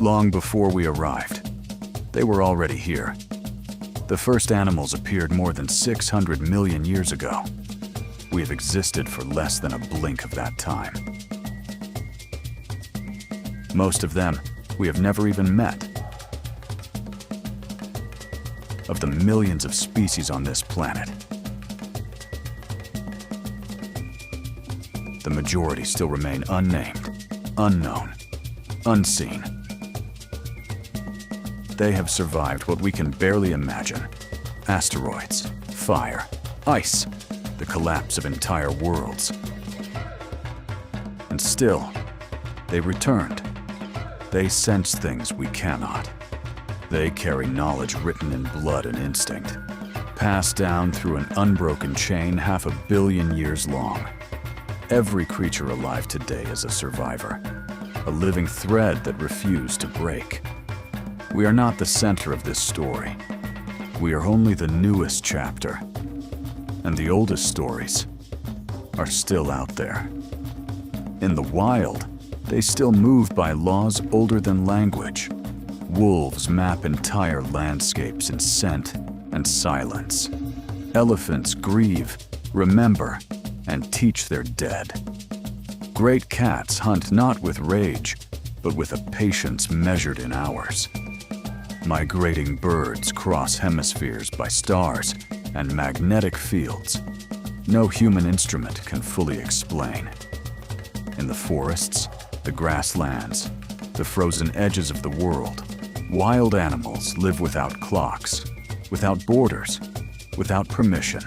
Long before we arrived, they were already here. The first animals appeared more than 600 million years ago. We have existed for less than a blink of that time. Most of them we have never even met. Of the millions of species on this planet, the majority still remain unnamed, unknown, unseen. They have survived what we can barely imagine: asteroids, fire, ice, the collapse of entire worlds. And still, they returned. They sense things we cannot. They carry knowledge written in blood and instinct, passed down through an unbroken chain 500 million years long. Every creature alive today is a survivor, a living thread that refused to break. We are not the center of this story. We are only the newest chapter, and the oldest stories are still out there. In the wild, they still move by laws older than language. Wolves map entire landscapes in scent and silence. Elephants grieve, remember, and teach their dead. Great cats hunt not with rage, but with a patience measured in hours. Migrating birds cross hemispheres by stars and magnetic fields no human instrument can fully explain. In the forests, the grasslands, the frozen edges of the world, wild animals live without clocks, without borders, without permission.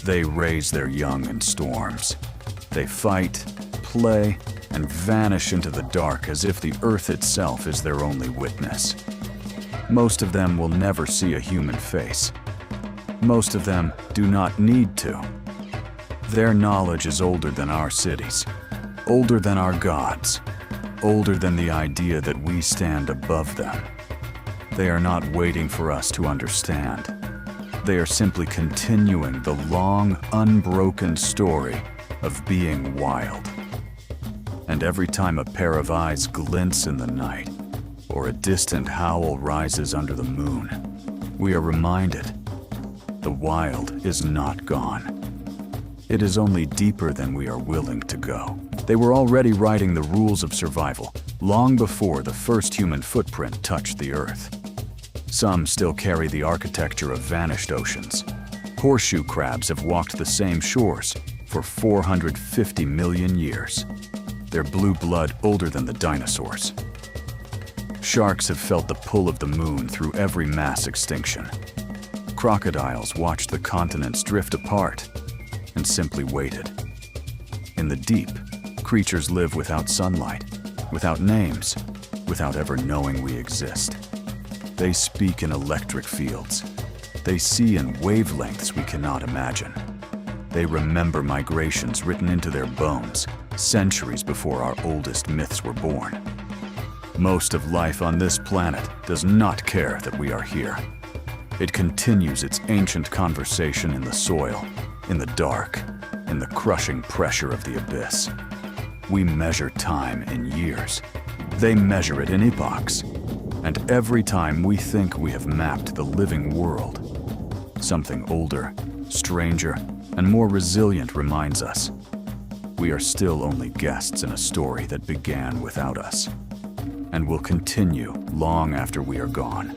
They raise their young in storms. They fight, play, and vanish into the dark as if the earth itself is their only witness. Most of them will never see a human face. Most of them do not need to. Their knowledge is older than our cities, older than our gods, older than the idea that we stand above them. They are not waiting for us to understand. They are simply continuing the long, unbroken story of being wild. And every time a pair of eyes glints in the night, or a distant howl rises under the moon, we are reminded the wild is not gone. It is only deeper than we are willing to go. They were already writing the rules of survival long before the first human footprint touched the earth. Some still carry the architecture of vanished oceans. Horseshoe crabs have walked the same shores for 450 million years. Their blue blood older than the dinosaurs. Sharks have felt the pull of the moon through every mass extinction. Crocodiles watched the continents drift apart and simply waited. In the deep, creatures live without sunlight, without names, without ever knowing we exist. They speak in electric fields. They see in wavelengths we cannot imagine. They remember migrations written into their bones centuries before our oldest myths were born. Most of life on this planet does not care that we are here. It continues its ancient conversation in the soil, in the dark, in the crushing pressure of the abyss. We measure time in years. They measure it in epochs. And every time we think we have mapped the living world, something older, stranger, and more resilient reminds us we are still only guests in a story that began without us and will continue long after we are gone.